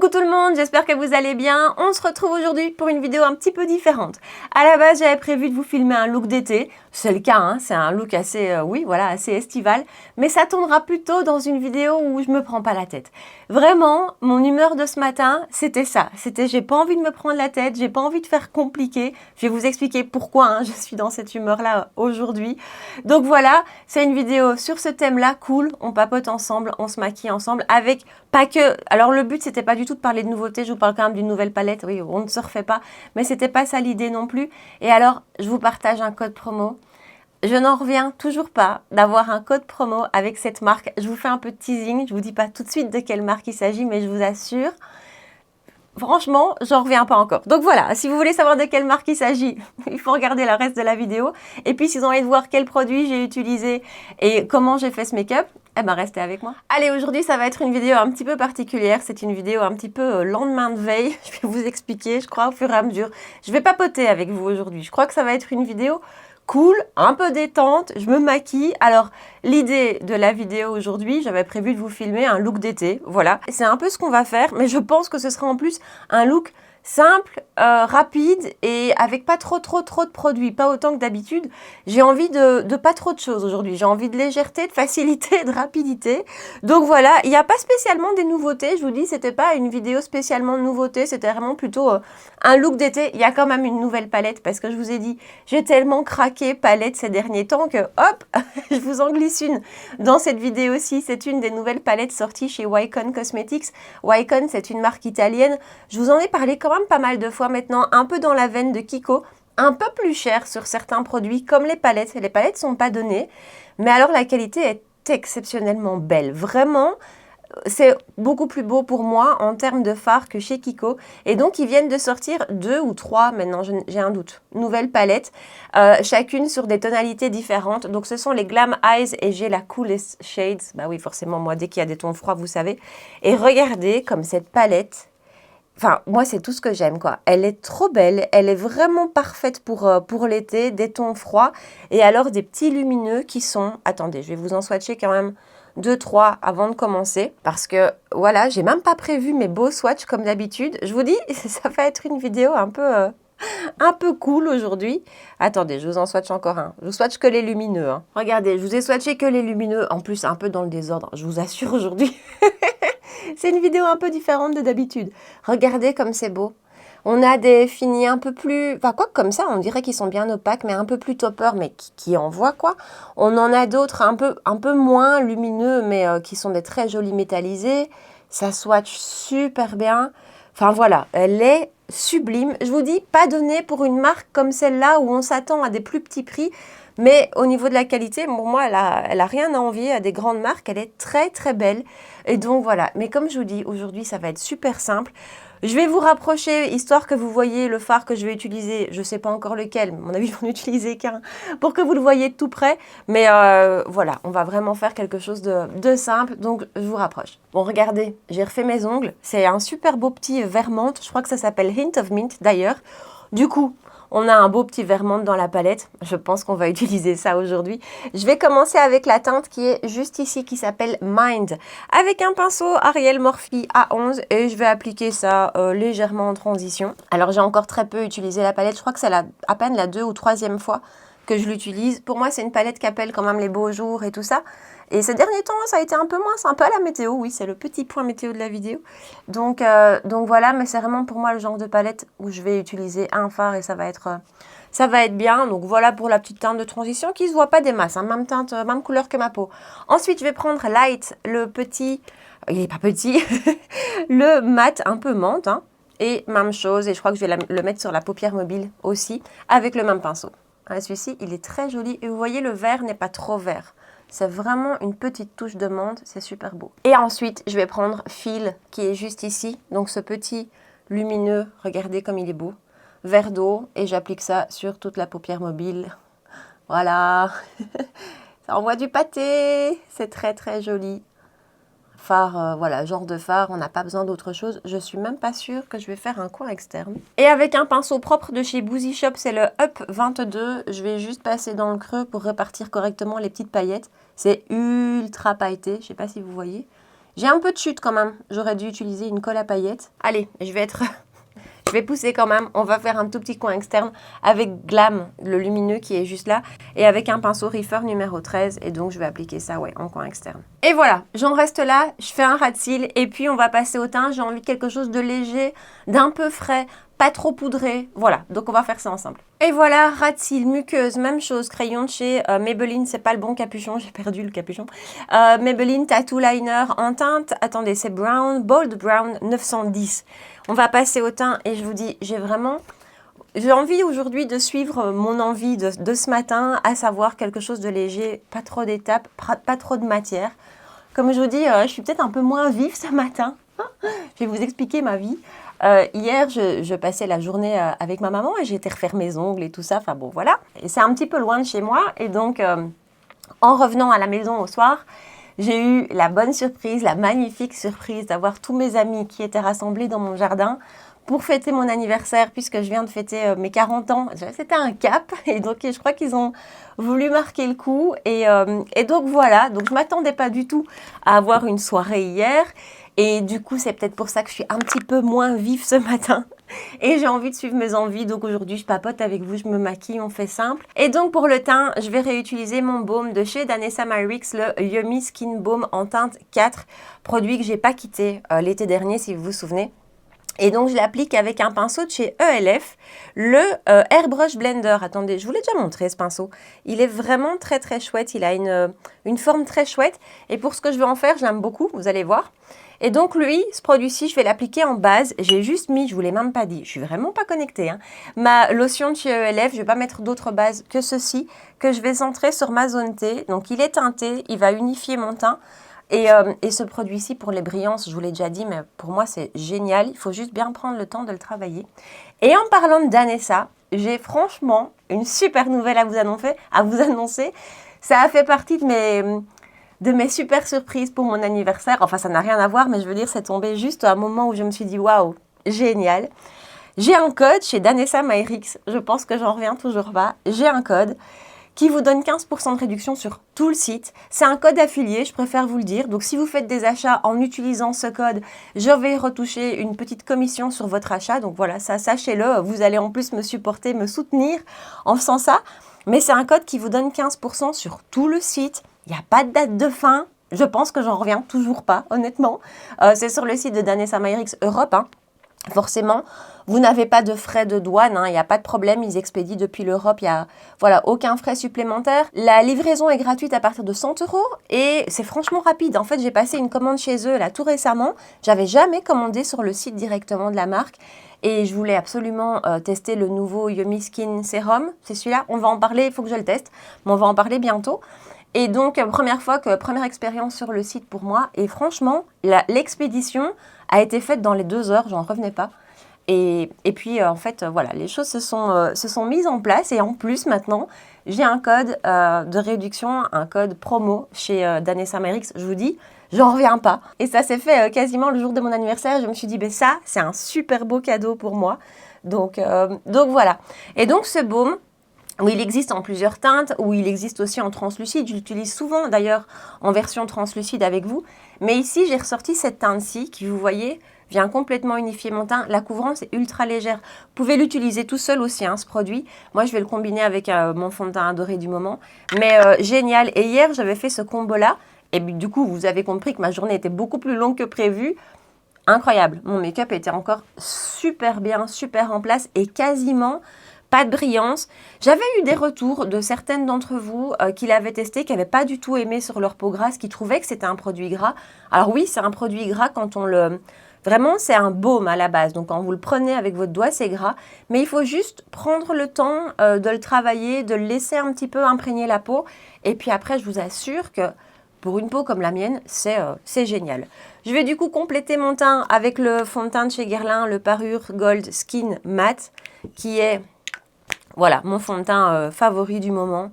Coucou tout le monde, j'espère que vous allez bien. On se retrouve aujourd'hui pour une vidéo un petit peu différente. À la base, j'avais prévu de vous filmer un look d'été. C'est le cas, hein, c'est un look assez, assez estival. Mais ça tombera plutôt dans une vidéo où je me prends pas la tête. Vraiment, mon humeur de ce matin, c'était ça. C'était j'ai pas envie de me prendre la tête, j'ai pas envie de faire compliqué. Je vais vous expliquer pourquoi je suis dans cette humeur-là aujourd'hui. Donc voilà, c'est une vidéo sur ce thème-là, cool. On papote ensemble, on se maquille ensemble avec pas que... Alors le but, c'était pas du tout de parler de nouveautés, je vous parle quand même d'une nouvelle palette. Oui, on ne se refait pas, mais c'était pas ça l'idée non plus. Et alors, je vous partage un code promo. Je n'en reviens toujours pas d'avoir un code promo avec cette marque. Je vous fais un peu de teasing, je vous dis pas tout de suite de quelle marque il s'agit, mais je vous assure, franchement, j'en reviens pas encore. Donc voilà, si vous voulez savoir de quelle marque il s'agit, il faut regarder le reste de la vidéo. Et puis si vous avez envie de voir quel produit j'ai utilisé et comment j'ai fait ce make-up, eh ben restez avec moi. Allez, aujourd'hui, ça va être une vidéo un petit peu particulière. C'est une vidéo un petit peu lendemain de veille. Je vais vous expliquer, je crois, au fur et à mesure. Je vais papoter avec vous aujourd'hui. Je crois que ça va être une vidéo cool, un peu détente, je me maquille. Alors, l'idée de la vidéo aujourd'hui, j'avais prévu de vous filmer un look d'été, voilà. C'est un peu ce qu'on va faire, mais je pense que ce sera en plus un look simple, rapide et avec pas trop de produits, pas autant que d'habitude. J'ai envie de pas trop de choses aujourd'hui. J'ai envie de légèreté, de facilité, de rapidité. Donc voilà, il n'y a pas spécialement des nouveautés. Je vous dis, c'était pas une vidéo spécialement de nouveautés. C'était vraiment plutôt un look d'été. Il y a quand même une nouvelle palette parce que je vous ai dit, j'ai tellement craqué palette ces derniers temps que hop, je vous en glisse une dans cette vidéo aussi. C'est une des nouvelles palettes sorties chez Wycon Cosmetics. Wycon, c'est une marque italienne. Je vous en ai parlé quand même pas mal de fois maintenant, un peu dans la veine de Kiko, un peu plus cher sur certains produits comme les palettes. Les palettes sont pas données, mais alors la qualité est exceptionnellement belle. Vraiment, c'est beaucoup plus beau pour moi en termes de fard que chez Kiko. Et donc, ils viennent de sortir 2 ou 3, maintenant j'ai un doute, nouvelles palettes, chacune sur des tonalités différentes. Donc, ce sont les Glam Eyes et j'ai la Coolest Shades. Bah oui, forcément, moi, dès qu'il y a des tons froids, vous savez. Et regardez comme cette palette... Enfin, moi, c'est tout ce que j'aime, quoi. Elle est trop belle, elle est vraiment parfaite pour l'été, des tons froids, et alors des petits lumineux qui sont... Attendez, je vais vous en swatcher quand même 2-3 avant de commencer, parce que, voilà, j'ai même pas prévu mes beaux swatchs comme d'habitude. Je vous dis, ça va être une vidéo un peu cool aujourd'hui. Attendez, je vous en swatch encore un. Je vous swatch que les lumineux, hein. Regardez, je vous ai swatché que les lumineux, en plus un peu dans le désordre, je vous assure aujourd'hui. C'est une vidéo un peu différente de d'habitude. Regardez comme c'est beau. On a des finis un peu plus... Enfin, quoi comme ça, on dirait qu'ils sont bien opaques, mais un peu plus topper, mais qui envoient, quoi. On en a d'autres un peu moins lumineux, mais qui sont des très jolis métallisés. Ça swatch super bien. Enfin, voilà, elle est sublime. Je vous dis, pas donnée pour une marque comme celle-là, où on s'attend à des plus petits prix. Mais au niveau de la qualité, pour moi, elle a rien à envier à des grandes marques. Elle est très belle. Et donc voilà. Mais comme je vous dis, aujourd'hui, ça va être super simple. Je vais vous rapprocher, histoire que vous voyez le fard que je vais utiliser. Je ne sais pas encore lequel. À mon avis, j'en ai utilisé qu'un pour que vous le voyez de tout près. Mais voilà, on va vraiment faire quelque chose de simple. Donc, je vous rapproche. Bon, regardez, j'ai refait mes ongles. C'est un super beau petit vert menthe. Je crois que ça s'appelle Hint of Mint, d'ailleurs. Du coup... On a un beau petit vert menthe dans la palette. Je pense qu'on va utiliser ça aujourd'hui. Je vais commencer avec la teinte qui est juste ici, qui s'appelle Mind. Avec un pinceau Ariel Morphe A11 et je vais appliquer ça légèrement en transition. Alors j'ai encore très peu utilisé la palette. Je crois que c'est à peine la 2e ou 3e fois que je l'utilise. Pour moi, c'est une palette qui appelle quand même les beaux jours et tout ça. Et ces derniers temps, ça a été un peu moins sympa la météo. Oui, c'est le petit point météo de la vidéo. Donc voilà, mais c'est vraiment pour moi le genre de palette où je vais utiliser un fard et ça va être bien. Donc voilà pour la petite teinte de transition qui ne se voit pas des masses. Hein, même teinte, même couleur que ma peau. Ensuite, je vais prendre Light, le petit... Il n'est pas petit. Le mat un peu menthe. Hein, et même chose. Et je crois que je vais le mettre sur la paupière mobile aussi avec le même pinceau. Celui-ci, il est très joli. Et vous voyez, le vert n'est pas trop vert. C'est vraiment une petite touche de menthe, c'est super beau. Et ensuite, je vais prendre Feel, qui est juste ici. Donc ce petit lumineux, regardez comme il est beau. Vert d'eau, et j'applique ça sur toute la paupière mobile. Voilà. Ça envoie du pâté. C'est très joli. Fard, voilà, genre de fard, on n'a pas besoin d'autre chose. Je suis même pas sûre que je vais faire un coin externe. Et avec un pinceau propre de chez Boozy Shop, c'est le Up 22. Je vais juste passer dans le creux pour répartir correctement les petites paillettes. C'est ultra pailleté, je sais pas si vous voyez. J'ai un peu de chute quand même. J'aurais dû utiliser une colle à paillettes. Allez, je vais pousser quand même. On va faire un tout petit coin externe avec Glam, le lumineux qui est juste là, et avec un pinceau Reefer numéro 13. Et donc, je vais appliquer ça, ouais, en coin externe. Et voilà, j'en reste là. Je fais un ras de cils et puis on va passer au teint. J'ai envie de quelque chose de léger, d'un peu frais, pas trop poudré. Voilà, donc on va faire ça ensemble. Et voilà, ras de cils, muqueuse, même chose, crayon de chez Maybelline, c'est pas le bon capuchon, j'ai perdu le capuchon. Maybelline Tattoo Liner en teinte, attendez, c'est Brown, Bold Brown 910. On va passer au teint et je vous dis, j'ai envie aujourd'hui de suivre mon envie de ce matin, à savoir quelque chose de léger, pas trop d'étapes, pas trop de matière. Comme je vous dis, je suis peut-être un peu moins vive ce matin. Je vais vous expliquer ma vie. Hier, je passais la journée avec ma maman et j'ai été refaire mes ongles et tout ça. Enfin bon, voilà. Et c'est un petit peu loin de chez moi. Et donc, en revenant à la maison au soir, j'ai eu la bonne surprise, la magnifique surprise d'avoir tous mes amis qui étaient rassemblés dans mon jardin pour fêter mon anniversaire, puisque je viens de fêter mes 40 ans. C'était un cap, et donc je crois qu'ils ont voulu marquer le coup. Et donc voilà, donc je ne m'attendais pas du tout à avoir une soirée hier. Et du coup, c'est peut-être pour ça que je suis un petit peu moins vive ce matin. Et j'ai envie de suivre mes envies. Donc aujourd'hui, je papote avec vous, je me maquille, on fait simple. Et donc pour le teint, je vais réutiliser mon baume de chez Danessa Myricks, le Yummy Skin Balm en teinte 4. Produit que j'ai pas quitté l'été dernier, si vous vous souvenez. Et donc, je l'applique avec un pinceau de chez ELF, le Airbrush Blender. Attendez, je vous l'ai déjà montré ce pinceau. Il est vraiment très très chouette. Il a une forme très chouette. Et pour ce que je veux en faire, je l'aime beaucoup, vous allez voir. Et donc lui, ce produit-ci, je vais l'appliquer en base. J'ai juste mis, je vous l'ai même pas dit, je suis vraiment pas connectée, hein, ma lotion de chez ELF. Je vais pas mettre d'autres bases que ceci, que je vais centrer sur ma zone T. Donc il est teinté, il va unifier mon teint. Et ce produit-ci, pour les brillances, je vous l'ai déjà dit, mais pour moi, c'est génial. Il faut juste bien prendre le temps de le travailler. Et en parlant de Danessa, j'ai franchement une super nouvelle à vous annoncer. Ça a fait partie de mes super surprises pour mon anniversaire. Enfin, ça n'a rien à voir, mais je veux dire, c'est tombé juste à un moment où je me suis dit, waouh, génial. J'ai un code chez Danessa Myricks. Je pense que j'en reviens toujours pas. J'ai un code qui vous donne 15% de réduction sur tout le site. C'est un code affilié, je préfère vous le dire. Donc, si vous faites des achats en utilisant ce code, je vais retoucher une petite commission sur votre achat. Donc, voilà, ça, sachez-le. Vous allez en plus me supporter, me soutenir en faisant ça. Mais c'est un code qui vous donne 15% sur tout le site. Il n'y a pas de date de fin. Je pense que j'en reviens toujours pas, honnêtement. C'est sur le site de Danessa Myricks Europe, hein. Forcément, vous n'avez pas de frais de douane, hein, il n'y a pas de problème, ils expédient depuis l'Europe, il n'y a aucun frais supplémentaire. La livraison est gratuite à partir de 100 € et c'est franchement rapide. En fait, j'ai passé une commande chez eux là tout récemment. J'avais jamais commandé sur le site directement de la marque et je voulais absolument tester le nouveau Yummy Skin Serum. C'est celui-là, on va en parler, il faut que je le teste, mais on va en parler bientôt. Et donc, première expérience sur le site pour moi. Et franchement, l'expédition a été faite dans les 2 heures, j'en revenais pas. Et puis, en fait, voilà, les choses se sont mises en place. Et en plus, maintenant, j'ai un code de réduction, un code promo chez Danessa Myricks. Je vous dis, j'en reviens pas. Et ça s'est fait quasiment le jour de mon anniversaire. Je me suis dit, ben ça, c'est un super beau cadeau pour moi. Donc voilà. Et donc, ce baume, où il existe en plusieurs teintes, où il existe aussi en translucide. Je l'utilise souvent d'ailleurs en version translucide avec vous. Mais ici, j'ai ressorti cette teinte-ci qui, vous voyez, vient complètement unifier mon teint. La couvrance est ultra légère. Vous pouvez l'utiliser tout seul aussi, hein, ce produit. Moi, je vais le combiner avec mon fond de teint adoré du moment. Mais génial. Et hier, j'avais fait ce combo-là. Et du coup, vous avez compris que ma journée était beaucoup plus longue que prévu. Incroyable. Mon make-up était encore super bien, super en place et quasiment pas de brillance. J'avais eu des retours de certaines d'entre vous qui l'avaient testé, qui n'avaient pas du tout aimé sur leur peau grasse, qui trouvaient que c'était un produit gras. Alors oui, c'est un produit gras quand on le... Vraiment, c'est un baume à la base. Donc, quand vous le prenez avec votre doigt, c'est gras. Mais il faut juste prendre le temps de le travailler, de le laisser un petit peu imprégner la peau. Et puis après, je vous assure que pour une peau comme la mienne, c'est génial. Je vais du coup compléter mon teint avec le fond de teint de chez Guerlain, le Parure Gold Skin Matte, qui est... Voilà, mon fond de teint favori du moment.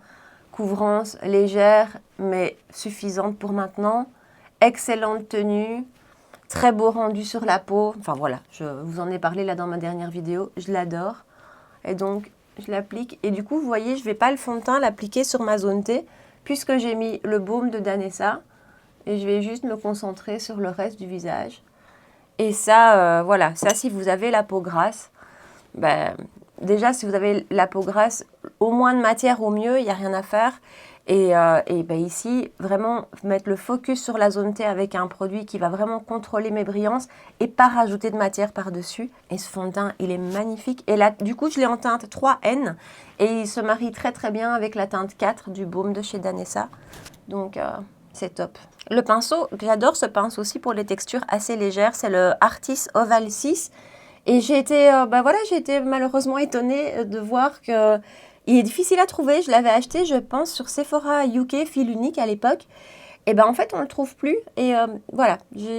Couvrance légère, mais suffisante pour maintenant. Excellente tenue. Très beau rendu sur la peau. Enfin voilà, je vous en ai parlé là dans ma dernière vidéo. Je l'adore. Et donc, je l'applique. Et du coup, vous voyez, je ne vais pas le fond de teint l'appliquer sur ma zone T, puisque j'ai mis le baume de Danessa. Et je vais juste me concentrer sur le reste du visage. Et ça, voilà, ça si vous avez la peau grasse, ben, déjà si vous avez la peau grasse, au moins de matière au mieux, il n'y a rien à faire. Et ben ici, vraiment mettre le focus sur la zone T avec un produit qui va vraiment contrôler mes brillances et pas rajouter de matière par-dessus. Et ce fond de teint, il est magnifique. Et là, du coup, je l'ai en teinte 3N et il se marie très très bien avec la teinte 4 du baume de chez Danessa. Donc, c'est top. Le pinceau, j'adore ce pinceau aussi pour les textures assez légères. C'est le Artis Oval 6. Et j'ai été, j'ai été malheureusement étonnée de voir que il est difficile à trouver. Je l'avais acheté, je pense, sur Sephora UK, fil unique à l'époque. Et ben en fait, on ne le trouve plus. Et voilà.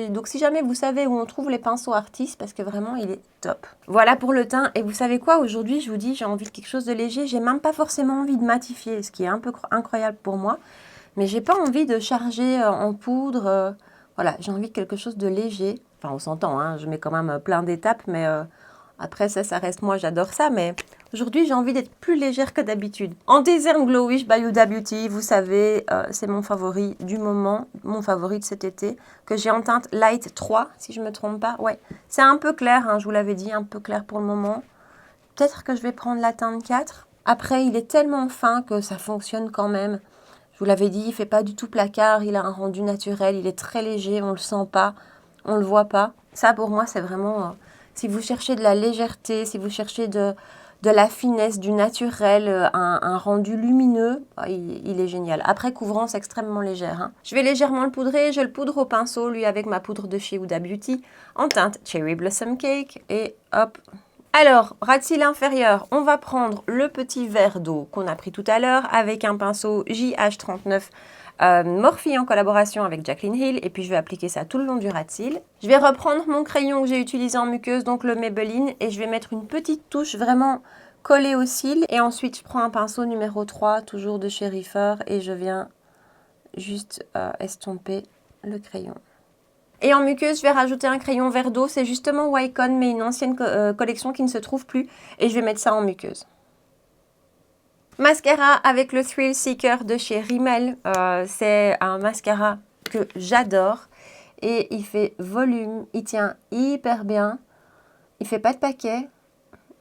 Donc si jamais vous savez où on trouve les pinceaux Artis, parce que vraiment, il est top. Voilà pour le teint. Et vous savez quoi? Aujourd'hui, je vous dis, j'ai envie de quelque chose de léger. J'ai même pas forcément envie de matifier, ce qui est un peu incroyable pour moi. Mais j'ai pas envie de charger en poudre. Voilà, j'ai envie de quelque chose de léger. Enfin, on s'entend, hein, je mets quand même plein d'étapes, mais après ça reste moi, j'adore ça. Mais aujourd'hui, j'ai envie d'être plus légère que d'habitude. Anti-Cerne Glowish by Huda Beauty, vous savez, c'est mon favori du moment, mon favori de cet été, que j'ai en teinte Light 3, si je ne me trompe pas. Ouais, c'est un peu clair, hein, je vous l'avais dit, un peu clair pour le moment. Peut-être que je vais prendre la teinte 4. Après, il est tellement fin que ça fonctionne quand même. Je vous l'avais dit, il ne fait pas du tout placard, il a un rendu naturel, il est très léger, on ne le sent pas, on ne le voit pas. Ça, pour moi, c'est vraiment... si vous cherchez de la légèreté, si vous cherchez de la finesse, du naturel, un rendu lumineux, il est génial. Après, couvrance extrêmement légère. Hein. Je vais légèrement le poudrer, je le poudre au pinceau, lui avec ma poudre de chez Huda Beauty, en teinte Cherry Blossom Cake, et hop. Alors, ras de cils inférieur, on va prendre le petit verre d'eau qu'on a pris tout à l'heure avec un pinceau JH39 Morphe en collaboration avec Jaclyn Hill, et puis je vais appliquer ça tout le long du ras de cils. Je vais reprendre mon crayon que j'ai utilisé en muqueuse, donc le Maybelline, et je vais mettre une petite touche vraiment collée au cils. Et ensuite, je prends un pinceau numéro 3, toujours de chez Reefer, et je viens juste estomper le crayon. Et en muqueuse, je vais rajouter un crayon vert d'eau. C'est justement Wycon, mais une ancienne collection qui ne se trouve plus. Et je vais mettre ça en muqueuse. Mascara avec le Thrill Seeker de chez Rimmel. C'est un mascara que j'adore. Et il fait volume. Il tient hyper bien. Il fait pas de paquet.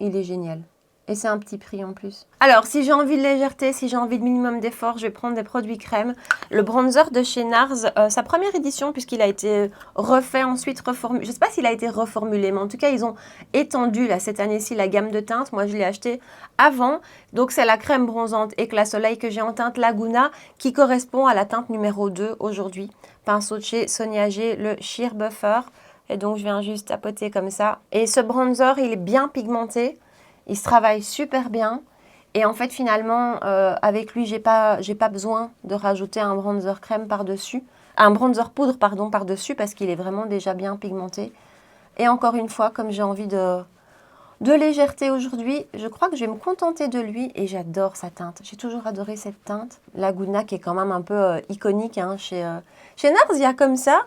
Il est génial. Et c'est un petit prix en plus. Alors, si j'ai envie de légèreté, si j'ai envie de minimum d'effort, je vais prendre des produits crème. Le bronzer de chez NARS, sa première édition, puisqu'il a été refait, ensuite reformulé. Je ne sais pas s'il a été reformulé, mais en tout cas, ils ont étendu là, cette année-ci la gamme de teintes. Moi, je l'ai acheté avant. Donc, c'est la crème bronzante Éclat Soleil que j'ai en teinte Laguna, qui correspond à la teinte numéro 2 aujourd'hui. Pinceau de chez Sonia G, le Sheer Buffer. Et donc, je viens juste tapoter comme ça. Et ce bronzer, il est bien pigmenté. Il se travaille super bien. Et en fait, finalement, avec lui, j'ai pas besoin de rajouter un bronzer crème par-dessus. Un bronzer poudre, pardon, par-dessus, parce qu'il est vraiment déjà bien pigmenté. Et encore une fois, comme j'ai envie de légèreté aujourd'hui, je crois que je vais me contenter de lui. Et j'adore sa teinte. J'ai toujours adoré cette teinte. Laguna, qui est quand même un peu iconique. Hein, chez NARS, il y a comme ça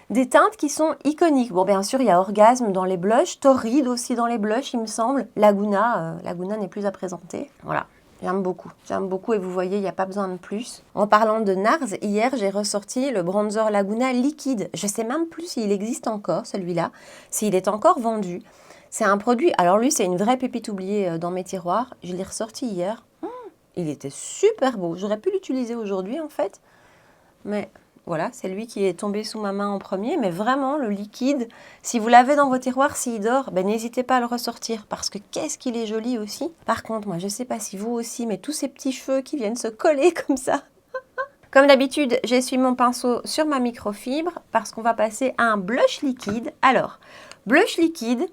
des teintes qui sont iconiques. Bon, bien sûr, il y a Orgasme dans les blushs, Torride aussi dans les blushs, il me semble. Laguna n'est plus à présenter. Voilà, j'aime beaucoup et vous voyez, il n'y a pas besoin de plus. En parlant de NARS, hier, j'ai ressorti le bronzer Laguna liquide. Je ne sais même plus s'il existe encore, celui-là, s'il est encore vendu. C'est un produit, alors lui, c'est une vraie pépite oubliée dans mes tiroirs. Je l'ai ressorti hier. Il était super beau. J'aurais pu l'utiliser aujourd'hui, en fait, mais... Voilà, c'est lui qui est tombé sous ma main en premier, mais vraiment, le liquide, si vous l'avez dans vos tiroirs, s'il dort, ben, n'hésitez pas à le ressortir, parce que qu'est-ce qu'il est joli aussi. Par contre, moi, je ne sais pas si vous aussi, mais tous ces petits cheveux qui viennent se coller comme ça. Comme d'habitude, j'essuie mon pinceau sur ma microfibre, parce qu'on va passer à un blush liquide. Alors, blush liquide,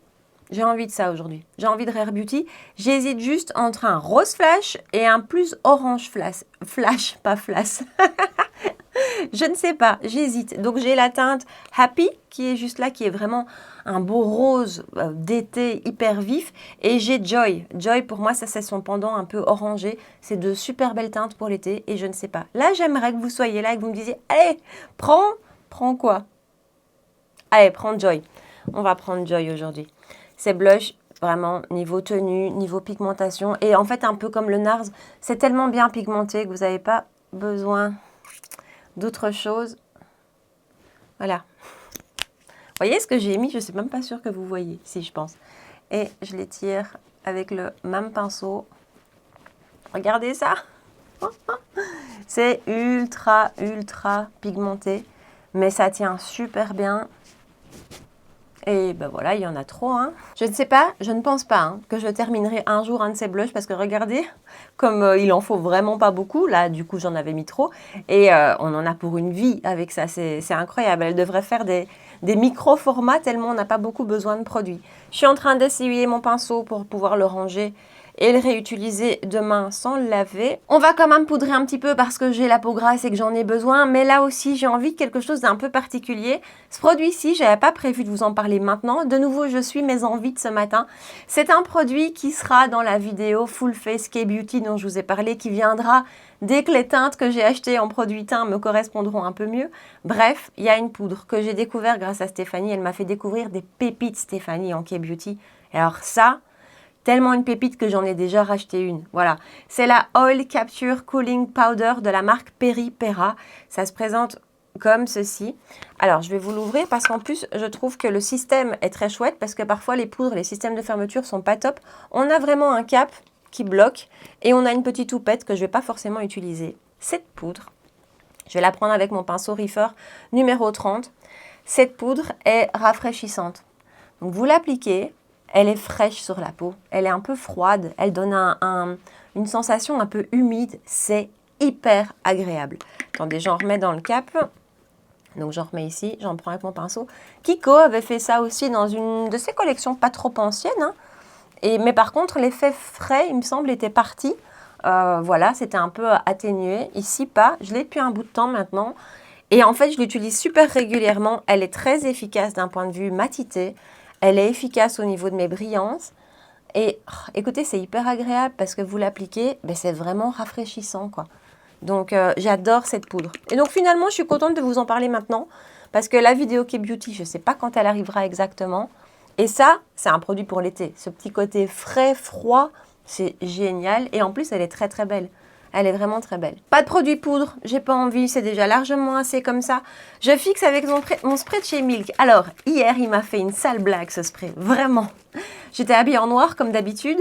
j'ai envie de ça aujourd'hui. J'ai envie de Rare Beauty. J'hésite juste entre un rose flash et un plus orange flash. Flash, pas flash. Je ne sais pas, j'hésite. Donc j'ai la teinte Happy qui est juste là, qui est vraiment un beau rose d'été hyper vif. Et j'ai Joy. Joy, pour moi, ça c'est son pendant un peu orangé. C'est de super belles teintes pour l'été et je ne sais pas. Là, j'aimerais que vous soyez là et que vous me disiez, allez, prends quoi? Allez, prends Joy. On va prendre Joy aujourd'hui. C'est blush, vraiment, niveau tenue, niveau pigmentation. Et en fait, un peu comme le NARS, c'est tellement bien pigmenté que vous n'avez pas besoin d'autre chose. Voilà. Vous voyez ce que j'ai mis? Je ne suis même pas sûre que vous voyez, si je pense. Et je l'étire avec le même pinceau. Regardez ça. C'est ultra, ultra pigmenté. Mais ça tient super bien. Et ben voilà, il y en a trop. Hein. Je ne sais pas, je ne pense pas que je terminerai un jour un de ces blushs. Parce que regardez, comme il en faut vraiment pas beaucoup. Là, du coup, j'en avais mis trop. Et on en a pour une vie avec ça. C'est incroyable. Elle devrait faire des micro-formats tellement on n'a pas beaucoup besoin de produits. Je suis en train d'essuyer mon pinceau pour pouvoir le ranger et le réutiliser demain sans le laver. On va quand même poudrer un petit peu parce que j'ai la peau grasse et que j'en ai besoin, mais là aussi j'ai envie de quelque chose d'un peu particulier. Ce produit-ci, je n'avais pas prévu de vous en parler maintenant. De nouveau, je suis mes envies de ce matin. C'est un produit qui sera dans la vidéo Full Face K-Beauty dont je vous ai parlé, qui viendra dès que les teintes que j'ai achetées en produit teint me correspondront un peu mieux. Bref, il y a une poudre que j'ai découvert grâce à Stéphanie. Elle m'a fait découvrir des pépites Stéphanie en K-Beauty. Alors ça, tellement une pépite que j'en ai déjà racheté une. Voilà, c'est la Oil Capture Cooling Powder de la marque Peri-Pera. Ça se présente comme ceci. Alors, je vais vous l'ouvrir parce qu'en plus, je trouve que le système est très chouette parce que parfois, les poudres, les systèmes de fermeture sont pas top. On a vraiment un cap qui bloque et on a une petite houppette que je vais pas forcément utiliser. Cette poudre, je vais la prendre avec mon pinceau Reefer numéro 30. Cette poudre est rafraîchissante. Donc, vous l'appliquez. Elle est fraîche sur la peau, elle est un peu froide, elle donne une sensation un peu humide, c'est hyper agréable. Attendez, j'en remets dans le cap, donc j'en remets ici, j'en prends avec mon pinceau. Kiko avait fait ça aussi dans une de ses collections pas trop anciennes, hein. Mais par contre l'effet frais, il me semble, était parti. Voilà, c'était un peu atténué, ici pas, je l'ai depuis un bout de temps maintenant. Et en fait, je l'utilise super régulièrement, elle est très efficace d'un point de vue matité. Elle est efficace au niveau de mes brillances. Et écoutez, c'est hyper agréable parce que vous l'appliquez, ben, c'est vraiment rafraîchissant, quoi. Donc, j'adore cette poudre. Et donc, finalement, je suis contente de vous en parler maintenant parce que la vidéo K-Beauty, je ne sais pas quand elle arrivera exactement. Et ça, c'est un produit pour l'été. Ce petit côté frais, froid, c'est génial. Et en plus, elle est très, très belle. Elle est vraiment très belle. Pas de produit poudre, j'ai pas envie, c'est déjà largement assez comme ça. Je fixe avec mon spray de chez Milk. Alors, hier, il m'a fait une sale blague, ce spray, vraiment. J'étais habillée en noir, comme d'habitude.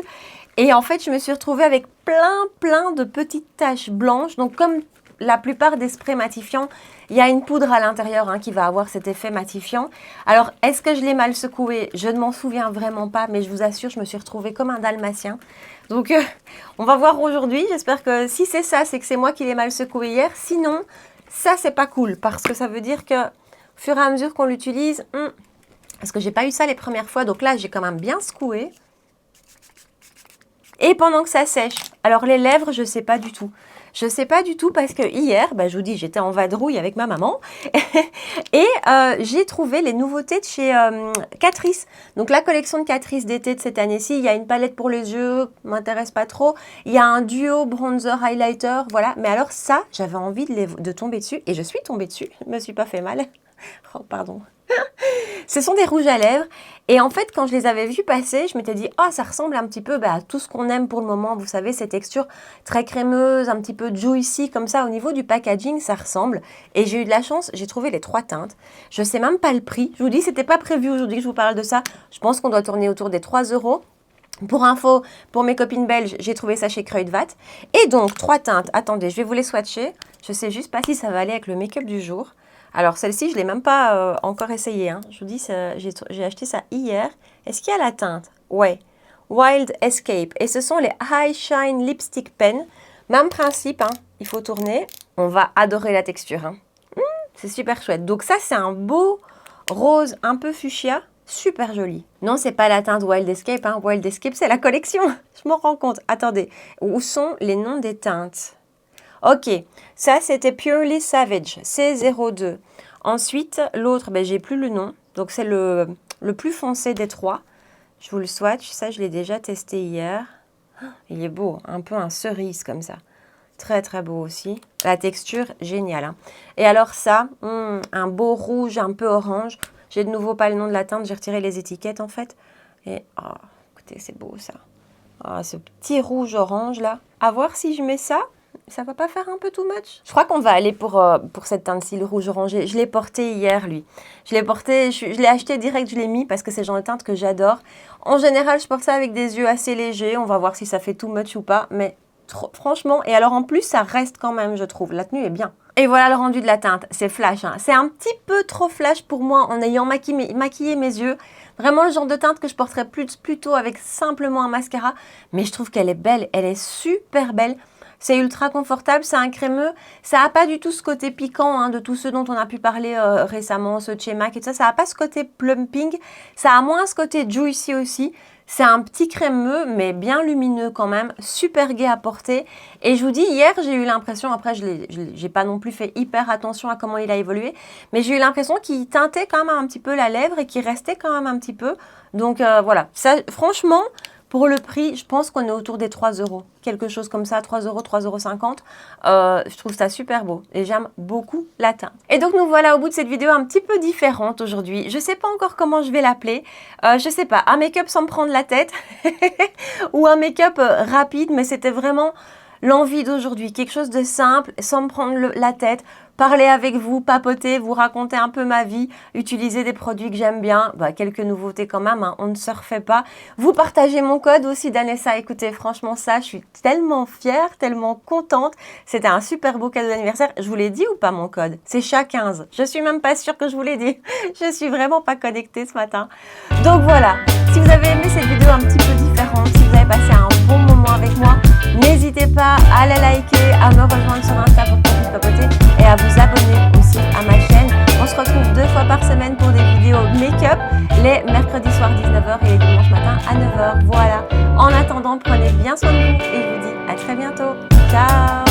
Et en fait, je me suis retrouvée avec plein de petites taches blanches. Donc, comme la plupart des sprays matifiants, il y a une poudre à l'intérieur qui va avoir cet effet matifiant. Alors, est-ce que je l'ai mal secoué? Je ne m'en souviens vraiment pas, mais je vous assure, je me suis retrouvée comme un dalmatien. Donc, on va voir aujourd'hui. J'espère que si c'est ça, c'est que c'est moi qui l'ai mal secoué hier. Sinon, ça, c'est pas cool parce que ça veut dire que au fur et à mesure qu'on l'utilise, parce que j'ai pas eu ça les premières fois, donc là, j'ai quand même bien secoué. Et pendant que ça sèche, alors les lèvres, je sais pas du tout. Je ne sais pas du tout parce que hier, je vous dis, j'étais en vadrouille avec ma maman et j'ai trouvé les nouveautés de chez Catrice. Donc la collection de Catrice d'été de cette année-ci, il y a une palette pour les yeux, m'intéresse pas trop. Il y a un duo bronzer highlighter, voilà. Mais alors ça, j'avais envie de tomber dessus et je suis tombée dessus. Je me suis pas fait mal. Oh, pardon. Ce sont des rouges à lèvres et en fait quand je les avais vus passer, je m'étais dit « Oh, ça ressemble un petit peu à tout ce qu'on aime pour le moment, vous savez, ces textures très crémeuses, un petit peu juicy comme ça, au niveau du packaging, ça ressemble. » Et j'ai eu de la chance, j'ai trouvé les 3 teintes. Je sais même pas le prix, je vous dis, c'était pas prévu aujourd'hui que je vous parle de ça. Je pense qu'on doit tourner autour des 3 €. Pour info, pour mes copines belges, j'ai trouvé ça chez Kruidvat. Et donc, 3 teintes, attendez, je vais vous les swatcher. Je sais juste pas si ça va aller avec le make-up du jour. Alors, celle-ci, je ne l'ai même pas encore essayée. Je vous dis, j'ai acheté ça hier. Est-ce qu'il y a la teinte? Ouais. Wild Escape. Et ce sont les High Shine Lipstick Pen. Même principe, il faut tourner. On va adorer la texture. C'est super chouette. Donc ça, c'est un beau rose un peu fuchsia. Super joli. Non, c'est pas la teinte Wild Escape. Wild Escape, c'est la collection. Je m'en rends compte. Attendez. Où sont les noms des teintes? Ok, ça c'était Purely Savage, C02. Ensuite, l'autre, j'ai plus le nom. Donc c'est le plus foncé des 3. Je vous le swatch, ça je l'ai déjà testé hier. Il est beau, un peu un cerise comme ça. Très très beau aussi. La texture, géniale. Et alors ça, un beau rouge un peu orange. J'ai de nouveau pas le nom de la teinte, j'ai retiré les étiquettes en fait. Et écoutez, c'est beau ça. Ce petit rouge orange là. À voir si je mets ça. Ça va pas faire un peu too much? Je crois qu'on va aller pour cette teinte cils rouge orangé. Je l'ai porté hier, lui. Je l'ai porté, je l'ai acheté direct, je l'ai mis parce que c'est le genre de teinte que j'adore. En général, je porte ça avec des yeux assez légers. On va voir si ça fait too much ou pas. Mais franchement, et alors en plus, ça reste quand même, je trouve. La tenue est bien. Et voilà le rendu de la teinte. C'est flash, hein. C'est un petit peu trop flash pour moi en ayant maquillé mes yeux. Vraiment le genre de teinte que je porterais plutôt avec simplement un mascara. Mais je trouve qu'elle est belle. Elle est super belle. C'est ultra confortable, c'est un crémeux. Ça n'a pas du tout ce côté piquant hein, de tous ceux dont on a pu parler récemment, ceux de chez MAC et tout ça. Ça n'a pas ce côté plumping. Ça a moins ce côté juicy aussi. C'est un petit crémeux, mais bien lumineux quand même. Super gai à porter. Et je vous dis, hier, j'ai eu l'impression, après, je n'ai pas non plus fait hyper attention à comment il a évolué, mais j'ai eu l'impression qu'il teintait quand même un petit peu la lèvre et qu'il restait quand même un petit peu. Donc voilà, ça, franchement... Pour le prix, je pense qu'on est autour des 3 €. Quelque chose comme ça, 3 €, 3,50 €. Je trouve ça super beau et j'aime beaucoup la teinte. Et donc nous voilà au bout de cette vidéo un petit peu différente aujourd'hui. Je ne sais pas encore comment je vais l'appeler. Je ne sais pas, un make-up sans me prendre la tête ou un make-up rapide, mais c'était vraiment l'envie d'aujourd'hui. Quelque chose de simple, sans me prendre la tête. Parler avec vous, papoter, vous raconter un peu ma vie, utiliser des produits que j'aime bien, quelques nouveautés quand même, hein, on ne se refait pas. Vous partagez mon code aussi d'Anessa, écoutez, franchement ça, je suis tellement fière, tellement contente. C'était un super beau cadeau d'anniversaire. Je vous l'ai dit ou pas mon code? C'est chat15. Je suis même pas sûre que je vous l'ai dit. Je suis vraiment pas connectée ce matin. Donc voilà, si vous avez aimé cette vidéo un petit peu différente, si vous avez passé un bon moment avec moi, n'hésitez pas à la liker, à me rejoindre sur Insta pour qu'on puisse papoter et à vous abonner aussi à ma chaîne. On se retrouve 2 fois par semaine pour des vidéos make-up, les mercredis soirs 19 h et les dimanches matins à 9 h. Voilà. En attendant, prenez bien soin de vous et je vous dis à très bientôt. Ciao!